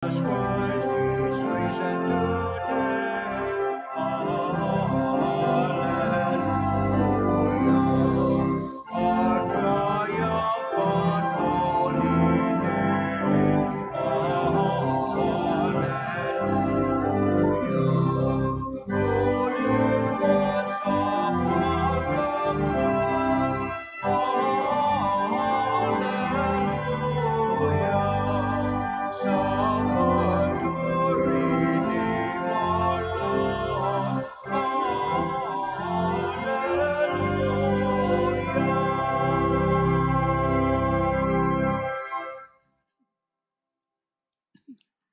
Jesus Christ is risen today. Hallelujah. Our triumphant holy day. Hallelujah. Holy ones upon the cross. Hallelujah. Suffer to redeem our loss. Hallelujah.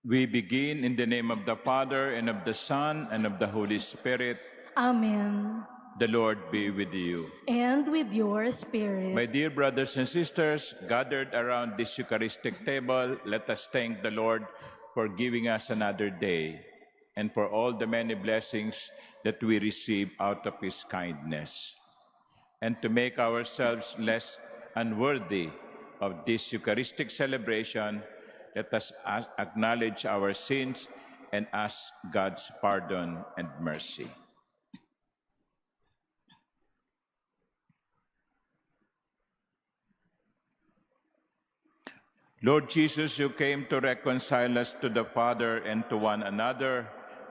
We begin in the name of the Father, and of the Son, and of the Holy Spirit. Amen. The Lord be with you. And with your spirit. My dear brothers and sisters, gathered around this Eucharistic table, let us thank the Lord for giving us another day and for all the many blessings that we receive out of His kindness. And to make ourselves less unworthy of this Eucharistic celebration, let us acknowledge our sins and ask God's pardon and mercy. Lord Jesus, you came to reconcile us to the Father and to one another.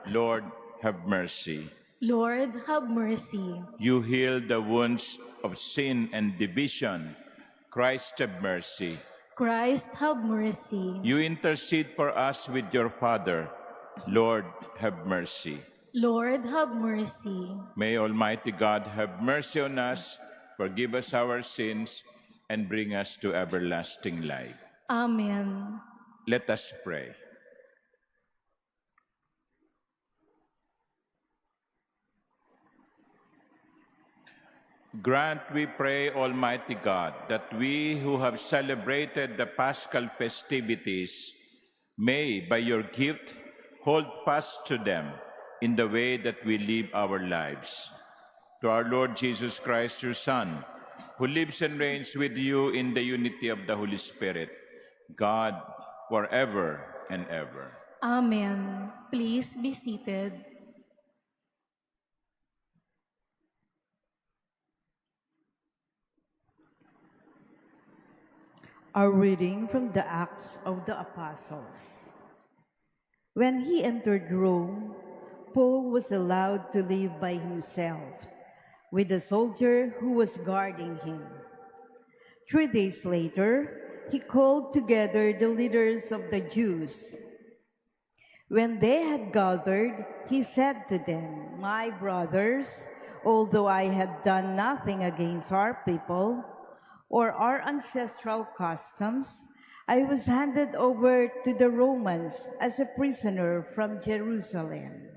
Lord, have mercy. Lord, have mercy. You healed the wounds of sin and division. Christ, have mercy. Christ, have mercy. You intercede for us with your Father. Lord, have mercy. Lord, have mercy. May Almighty God have mercy on us, forgive us our sins, and bring us to everlasting life. Amen. Let us pray. Grant, we pray, Almighty God, that we who have celebrated the Paschal festivities may, by your gift, hold fast to them in the way that we live our lives. To our Lord Jesus Christ, your Son, who lives and reigns with you in the unity of the Holy Spirit, God, forever and ever. Amen. Please be seated. A reading from the Acts of the Apostles. When he entered Rome, Paul was allowed to live by himself with a soldier who was guarding him. 3 days later, he called together the leaders of the Jews. When they had gathered, he said to them, "My brothers, although I had done nothing against our people or our ancestral customs, I was handed over to the Romans as a prisoner from Jerusalem.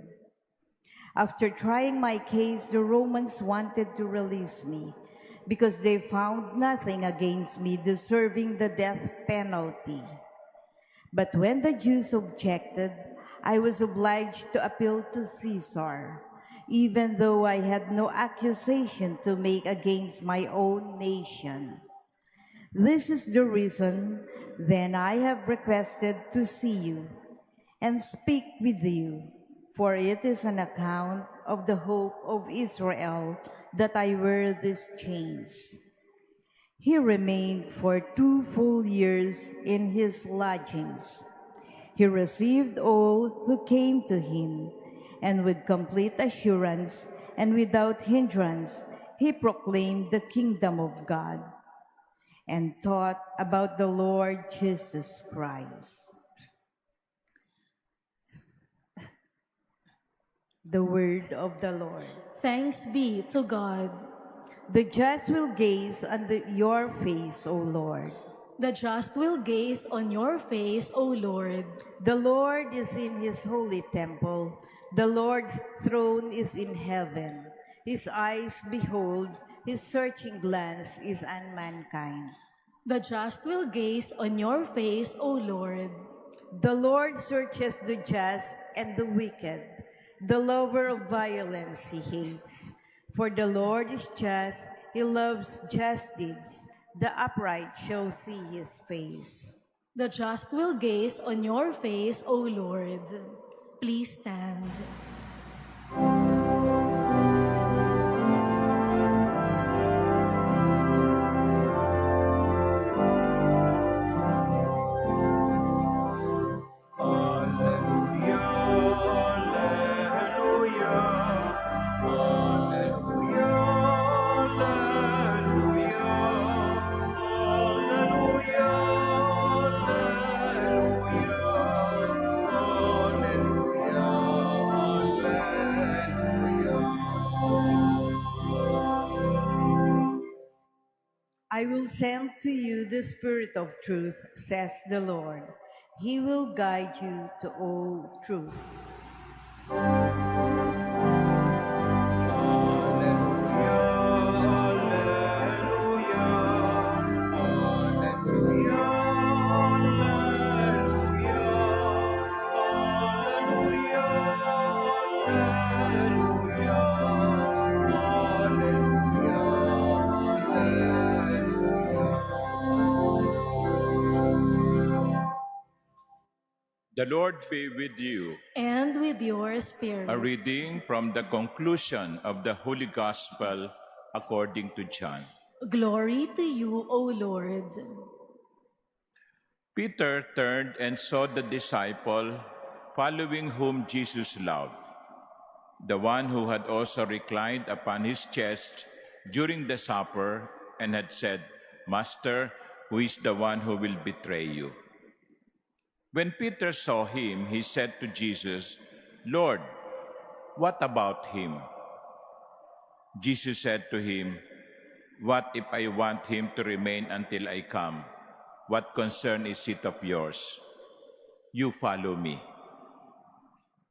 After trying my case, the Romans wanted to release me because they found nothing against me deserving the death penalty. But when the Jews objected, I was obliged to appeal to Caesar, even though I had no accusation to make against my own nation. This is the reason, then, I have requested to see you and speak with you, for it is an account of the hope of Israel that I wear these chains." He remained for 2 full years in his lodgings. He received all who came to him, and with complete assurance and without hindrance, he proclaimed the kingdom of God and taught about the Lord Jesus Christ. The word of the Lord. Thanks be to God. The just will gaze on your face, O Lord. The just will gaze on your face, O Lord. The Lord is in his holy temple. The Lord's throne is in heaven. His eyes behold, his searching glance is on mankind. The just will gaze on your face, O Lord. The Lord searches the just and the wicked. The lover of violence he hates. For the Lord is just, he loves just deeds. The upright shall see his face. The just will gaze on your face, O Lord. Please stand. I will send to you the Spirit of truth, says the Lord. He will guide you to all truth. The Lord be with you. And with your spirit. A reading from the conclusion of the Holy Gospel according to John. Glory to you, O Lord. Peter turned and saw the disciple following whom Jesus loved, the one who had also reclined upon his chest during the supper and had said, "Master, who is the one who will betray you?" When Peter saw him, he said to Jesus, "Lord, what about him?" Jesus said to him, "What if I want him to remain until I come? What concern is it of yours? You follow me."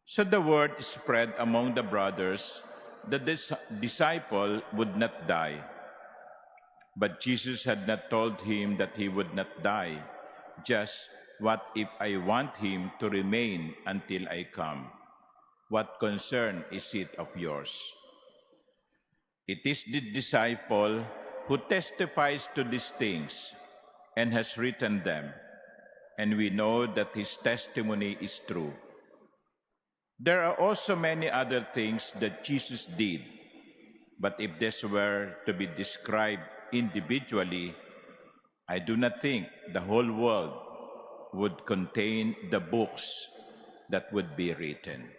So the word spread among the brothers that this disciple would not die. But Jesus had not told him that he would not die. Just, "What if I want him to remain until I come? What concern is it of yours?" It is the disciple who testifies to these things and has written them, and we know that his testimony is true. There are also many other things that Jesus did, but if this were to be described individually, I do not think the whole world would contain the books that would be written.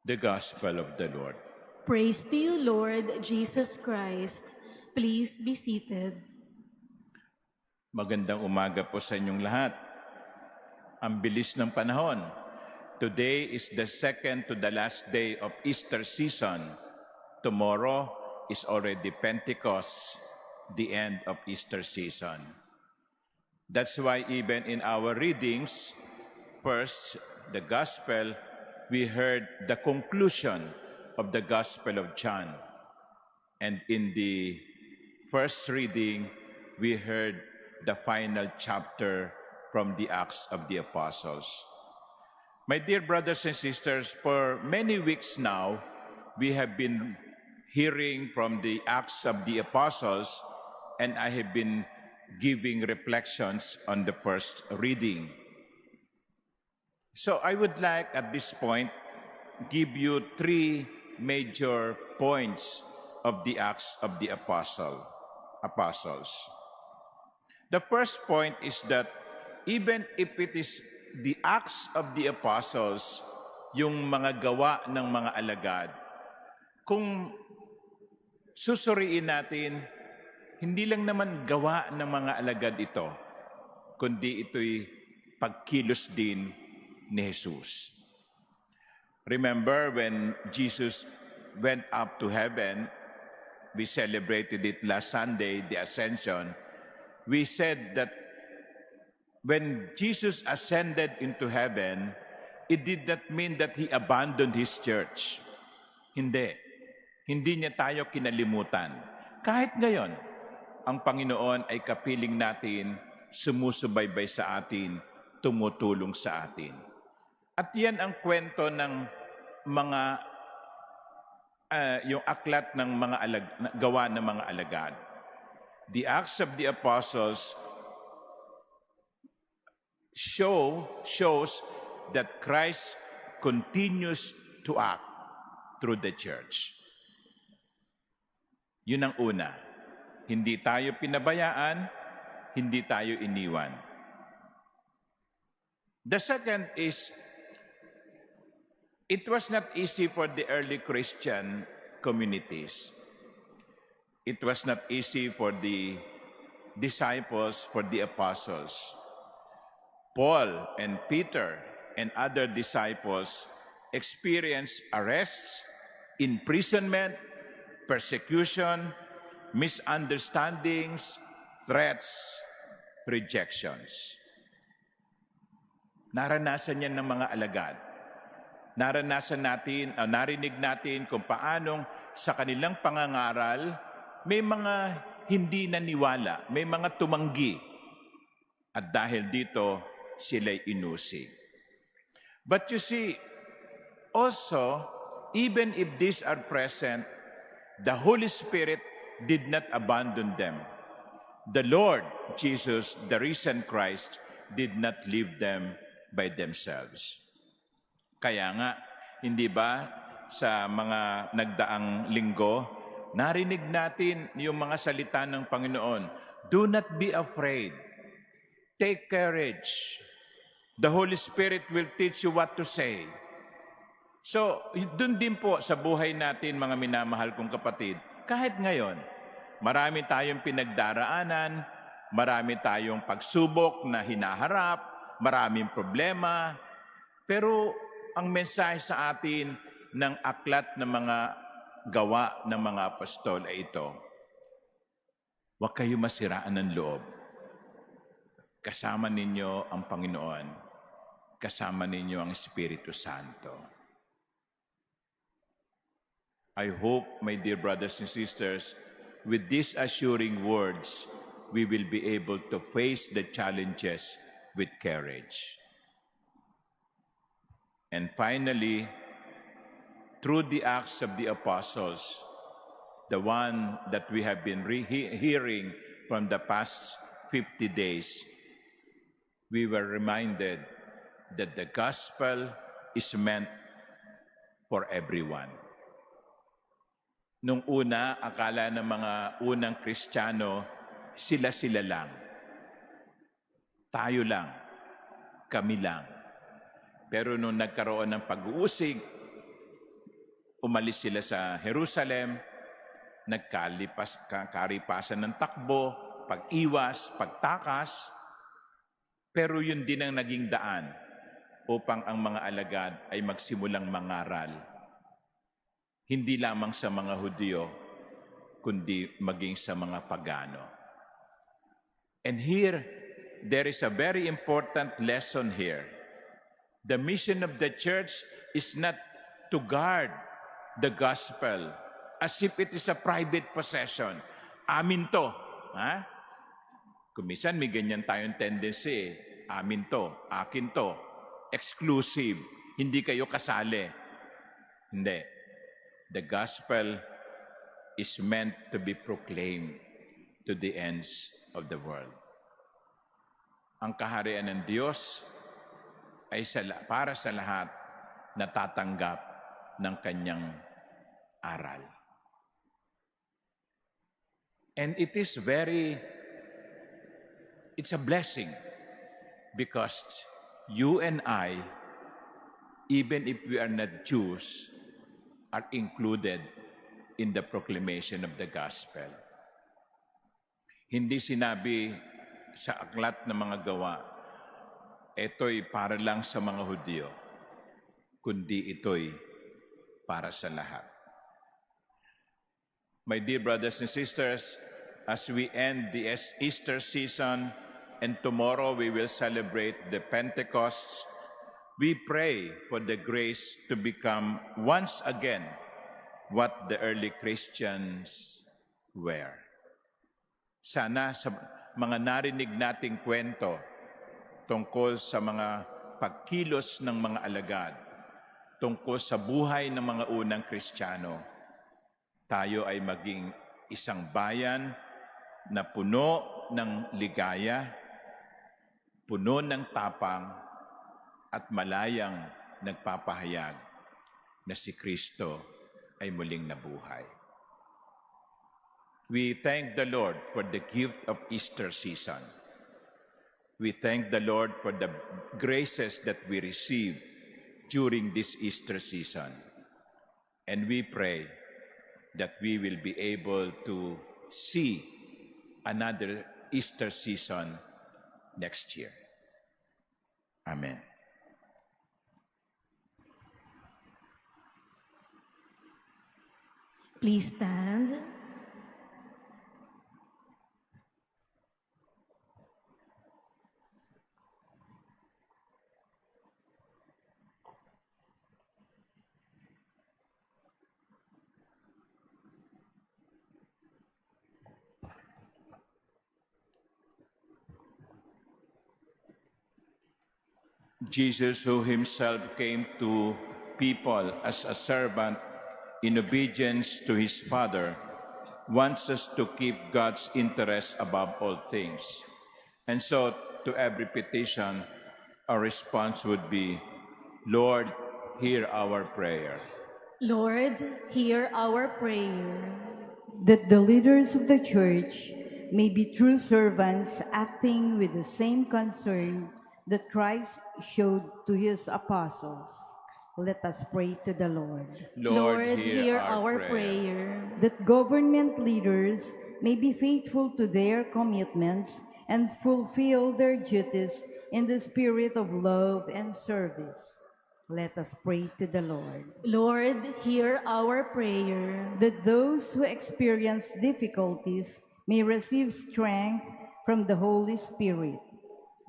The Gospel of the Lord. Praise to you, Lord Jesus Christ. Please be seated. Magandang umaga po sa inyong lahat. Ang bilis ng panahon. Today is the second to the last day of Easter season. Tomorrow is already Pentecost, the end of Easter season. That's why even in our readings, first, the Gospel, we heard the conclusion of the Gospel of John. And in the first reading, we heard the final chapter from the Acts of the Apostles. My dear brothers and sisters, for many weeks now, we have been hearing from the Acts of the Apostles, and I have been giving reflections on the first reading. So I would like at this point give you three major points of the Acts of the Apostles. The first point is that even if it is the Acts of the Apostles, yung mga gawa ng mga alagad, kung susuriin natin, hindi lang naman gawa ng mga alagad ito, kundi ito'y pagkilos din ni Jesus. Remember when Jesus went up to heaven, we celebrated it last Sunday, the Ascension. We said that when Jesus ascended into heaven, it did not mean that He abandoned His church. Hindi. Hindi niya tayo kinalimutan. Kahit ngayon, ang Panginoon ay kapiling natin, sumusubaybay sa atin, tumutulong sa atin. At yan ang kwento ng mga, yung aklat ng mga gawa ng mga alagad. The Acts of the Apostles shows that Christ continues to act through the church. Yun ang una. Hindi tayo pinabayaan, hindi tayo iniwan. The second is, it was not easy for the early Christian communities. It was not easy for the disciples, for the apostles. Paul and Peter and other disciples experienced arrests, imprisonment, persecution, misunderstandings, threats, rejections. Naranasan yan ng mga alagad. Narinig natin kung paanong sa kanilang pangangaral, may mga hindi naniwala, may mga tumanggi. At dahil dito, sila'y inusig. But you see, also, even if these are present, the Holy Spirit did not abandon them. The Lord Jesus, the risen Christ, did not leave them by themselves. Kaya nga, hindi ba sa mga nagdaang linggo, narinig natin yung mga salita ng Panginoon, do not be afraid. Take courage. The Holy Spirit will teach you what to say. So, dun din po sa buhay natin, mga minamahal kong kapatid, kahit ngayon, marami tayong pinagdaraanan, marami tayong pagsubok na hinaharap, maraming problema, pero ang mensahe sa atin ng aklat ng mga gawa ng mga apostol ay ito: huwag kayo masiraan ng loob. Kasama ninyo ang Panginoon. Kasama ninyo ang Espiritu Santo. I hope, my dear brothers and sisters, with these assuring words, we will be able to face the challenges with courage. And finally, through the Acts of the Apostles, the one that we have been hearing from the past 50 days, we were reminded that the gospel is meant for everyone. Nung una, akala ng mga unang Kristiyano, sila-sila lang. Tayo lang. Kami lang. Pero nung nagkaroon ng pag-uusig, umalis sila sa Jerusalem, nagkaripasan ng takbo, pag-iwas, pagtakas, pero yun din ang naging daan upang ang mga alagad ay magsimulang mangaral. Hindi lamang sa mga Hudyo, kundi maging sa mga pagano. And here, there is a very important lesson here. The mission of the church is not to guard the gospel as if it is a private possession. Amin to. Ha? Kumisan may ganyan tayong tendency. Amin to, akin to. Exclusive. Hindi kayo kasali. Hindi. The gospel is meant to be proclaimed to the ends of the world. Ang kaharian ng Diyos ay para sa lahat na tatanggap ng kanyang aral. And it's a blessing because you and I, even if we are not Jews, are included in the proclamation of the gospel. Hindi sinabi sa aklat ng mga gawa, ito'y para lang sa mga Hudyo, kundi ito'y para sa lahat. My dear brothers and sisters, as we end the Easter season and tomorrow we will celebrate the Pentecost, we pray for the grace to become once again what the early Christians were. Sana sa mga narinig nating kwento tungkol sa mga pagkilos ng mga alagad, tungkol sa buhay ng mga unang Kristiyano, tayo ay maging isang bayan na puno ng ligaya, puno ng tapang, at malayang nagpapahayag na si Kristo ay muling nabuhay. We thank the Lord for the gift of Easter season. We thank the Lord for the graces that we receive during this Easter season. And we pray that we will be able to see another Easter season next year. Amen. Please stand. Jesus, who himself came to people as a servant in obedience to his Father, wants us to keep God's interest above all things. And so, to every petition, our response would be, Lord, hear our prayer. Lord, hear our prayer. That the leaders of the Church may be true servants acting with the same concern that Christ showed to his apostles. Let us pray to the Lord. Lord, hear our prayer. That government leaders may be faithful to their commitments and fulfill their duties in the spirit of love and service. Let us pray to the Lord. Lord, hear our prayer. That those who experience difficulties may receive strength from the Holy Spirit.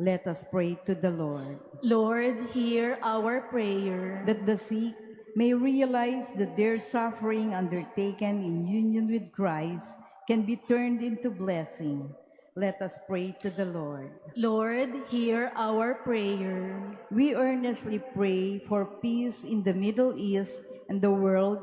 Let us pray to the Lord. Lord, hear our prayer. That the sick may realize that their suffering undertaken in union with Christ can be turned into blessing. Let us pray to the Lord. Lord, hear our prayer. We earnestly pray for peace in the Middle East and the world.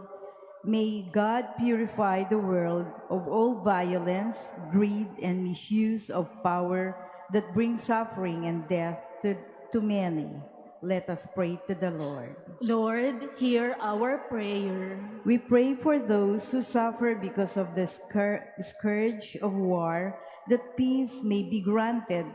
May God purify the world of all violence, greed, and misuse of power that brings suffering and death to many. Let us pray to the Lord. Lord, hear our prayer. We pray for those who suffer because of the scourge of war, that peace may be granted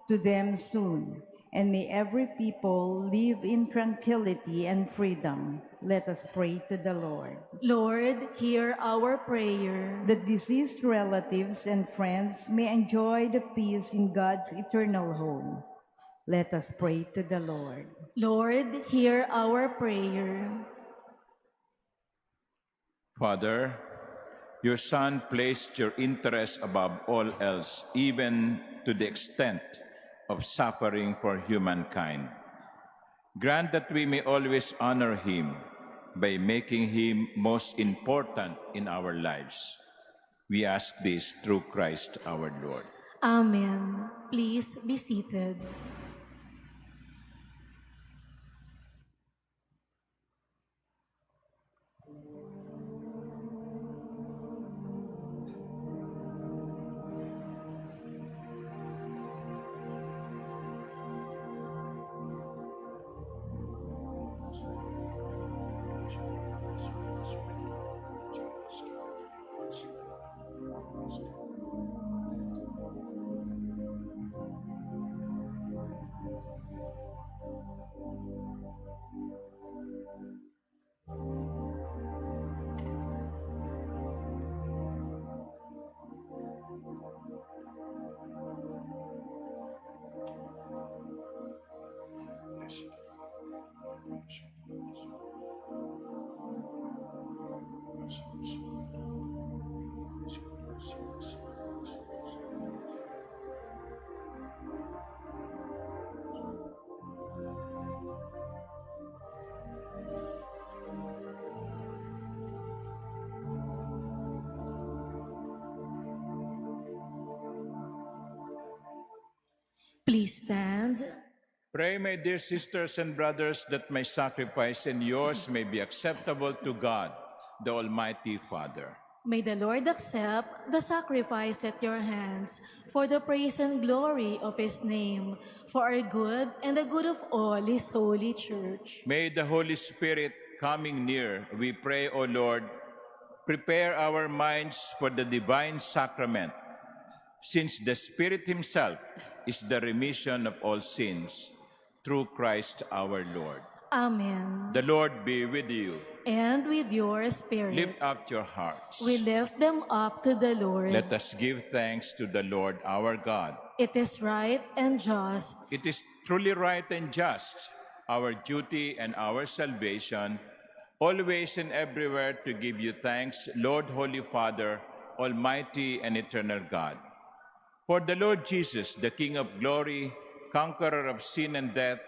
to them soon, and may every people live in tranquility and freedom. Let us pray to the Lord. Lord, hear our prayer. That deceased relatives and friends may enjoy the peace in God's eternal home. Let us pray to the Lord. Lord, hear our prayer. Father, your Son placed your interest above all else, even to the extent of suffering for humankind. Grant that we may always honor him by making him most important in our lives. We ask this through Christ our Lord. Amen. Please be seated. Please stand. Pray, my dear sisters and brothers, that my sacrifice and yours may be acceptable to God, the Almighty Father. May the Lord accept the sacrifice at your hands for the praise and glory of his name, for our good and the good of all his holy church. May the Holy Spirit coming near, we pray, O Lord, prepare our minds for the divine sacrament, since the Spirit himself is the remission of all sins, through Christ our Lord. Amen. The Lord be with you. And with your spirit, Lift up your hearts. we lift them up to the Lord. Let us give thanks to the Lord our God. It is right and just. It is truly right and just, our duty and our salvation, always and everywhere to give you thanks, Lord, Holy Father, Almighty and eternal God. For the Lord Jesus, the King of glory, conqueror of sin and death,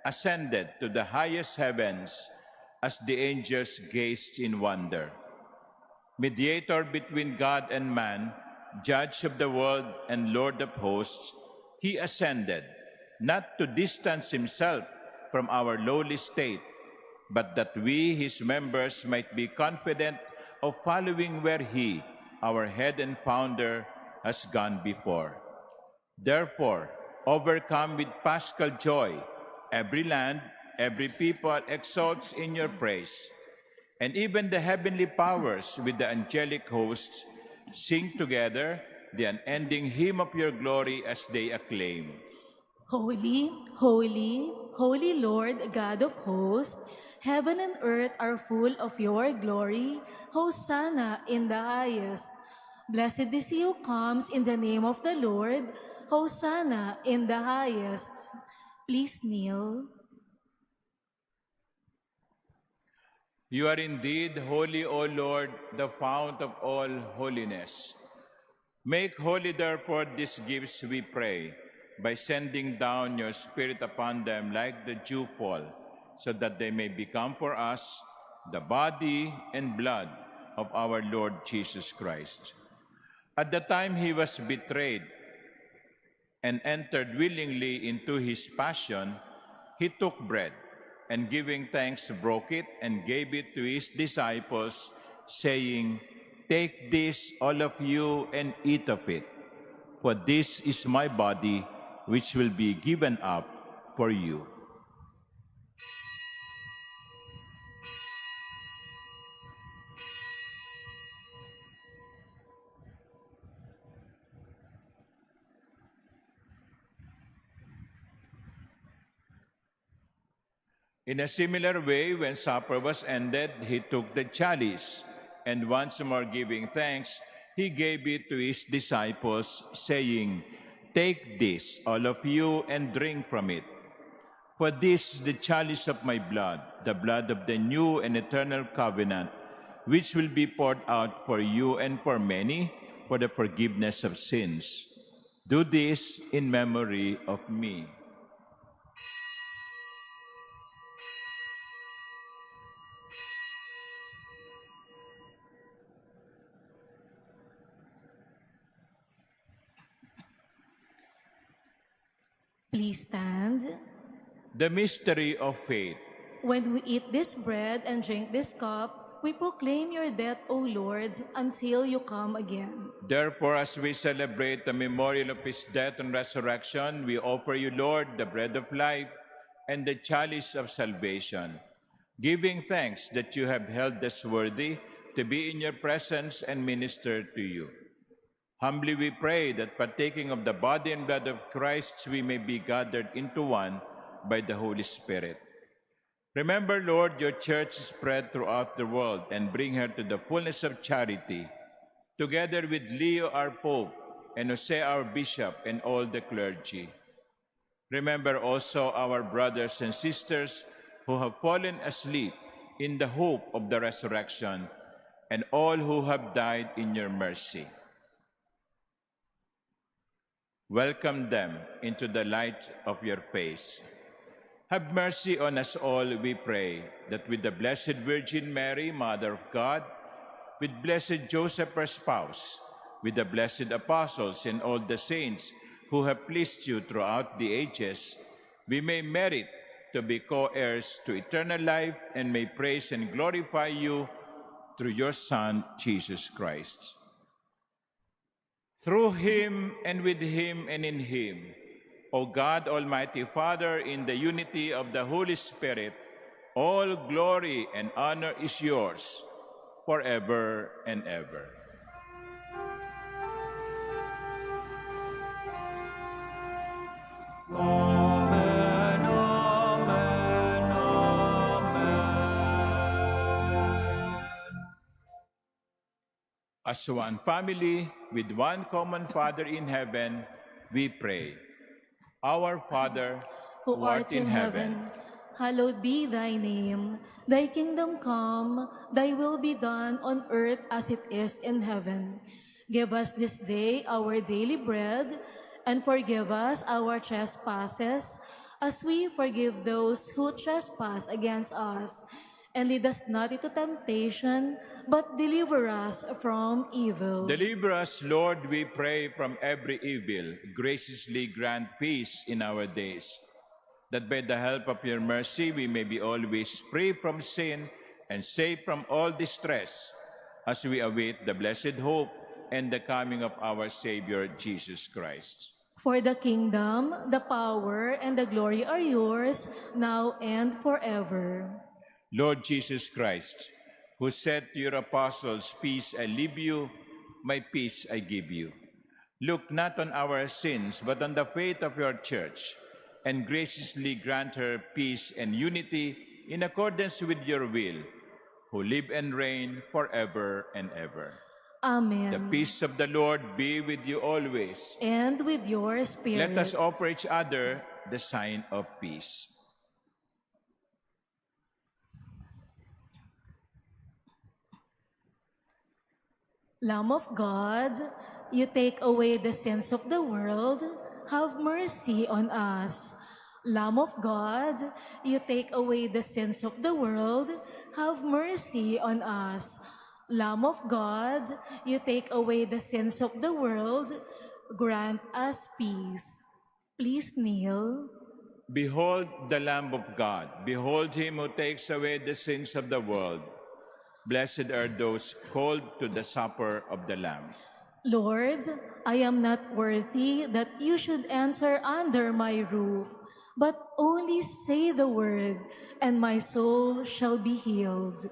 ascended to the highest heavens as the angels gazed in wonder. Mediator between God and man, judge of the world and Lord of hosts, he ascended, not to distance himself from our lowly state, but that we, his members, might be confident of following where he, our head and founder, has gone before. Therefore, overcome with paschal joy, every land, every people exalts in your praise, and even the heavenly powers with the angelic hosts sing together the unending hymn of your glory as they acclaim. Holy, holy, holy Lord, God of hosts, heaven and earth are full of your glory. Hosanna in the highest. Blessed is he who comes in the name of the Lord. Hosanna in the highest. Please kneel. You are indeed holy, O Lord, the fount of all holiness. Make holy, therefore, these gifts, we pray, by sending down your Spirit upon them like the dewfall, so that they may become for us the body and blood of our Lord Jesus Christ. At the time he was betrayed and entered willingly into his passion, he took bread, and giving thanks, broke it and gave it to his disciples, saying, "Take this, all of you, and eat of it, for this is my body, which will be given up for you." In a similar way, when supper was ended, he took the chalice, and once more giving thanks, he gave it to his disciples, saying, "Take this, all of you, and drink from it. For this is the chalice of my blood, the blood of the new and eternal covenant, which will be poured out for you and for many for the forgiveness of sins. Do this in memory of me." Please stand. The mystery of faith. When we eat this bread and drink this cup, we proclaim your death, O Lord, until you come again. Therefore, as we celebrate the memorial of his death and resurrection, we offer you, Lord, the bread of life and the chalice of salvation, giving thanks that you have held us worthy to be in your presence and minister to you. Humbly we pray that partaking of the body and blood of Christ, we may be gathered into one by the Holy Spirit. Remember, Lord, your church spread throughout the world and bring her to the fullness of charity, together with Leo, our Pope, and Jose, our Bishop, and all the clergy. Remember also our brothers and sisters who have fallen asleep in the hope of the resurrection, and all who have died in your mercy. Welcome them into the light of your face. Have mercy on us all, we pray, that with the Blessed Virgin Mary, Mother of God, with blessed Joseph, her spouse, with the blessed apostles and all the saints who have pleased you throughout the ages, we may merit to be co-heirs to eternal life and may praise and glorify you through your Son, Jesus Christ. Through him and with him and in him, O God, Almighty Father, in the unity of the Holy Spirit, all glory and honor is yours forever and ever. Amen, amen, amen. As one family with one common Father in heaven, we pray. Our Father, who art in heaven, hallowed be thy name. Thy kingdom come, thy will be done on earth as it is in heaven. Give us this day our daily bread, and forgive us our trespasses, as we forgive those who trespass against us. And lead us not into temptation, but deliver us from evil. Deliver us, Lord, we pray, from every evil. Graciously grant peace in our days, that by the help of your mercy we may be always free from sin and safe from all distress, as we await the blessed hope and the coming of our Savior, Jesus Christ. For the kingdom, the power, and the glory are yours, now and forever. Lord Jesus Christ, who said to your apostles, "Peace I leave you, my peace I give you," look not on our sins, but on the faith of your church, and graciously grant her peace and unity in accordance with your will, who live and reign forever and ever. Amen. The peace of the Lord be with you always. And with your spirit. Let us offer each other the sign of peace. Lamb of God, you take away the sins of the world, have mercy on us. Lamb of God, you take away the sins of the world, have mercy on us. Lamb of God, you take away the sins of the world, grant us peace. Please kneel. Behold the Lamb of God. Behold him who takes away the sins of the world. Blessed are those called to the supper of the Lamb. Lord, I am not worthy that you should enter under my roof, but only say the word, and my soul shall be healed.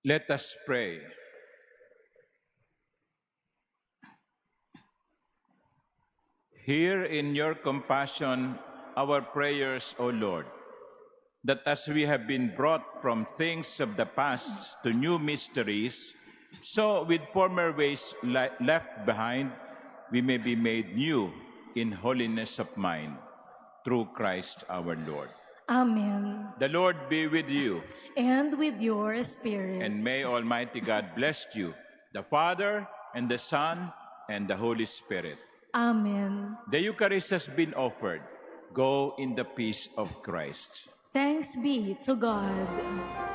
Let us pray. Hear in your compassion our prayers, O Lord, that as we have been brought from things of the past to new mysteries, so with former ways left behind, we may be made new in holiness of mind, through Christ our Lord. Amen. The Lord be with you, And with your spirit. and may Almighty God bless you, the Father, and the Son, and the Holy Spirit. Amen. The Eucharist has been offered. Go in the peace of Christ. Thanks be to God.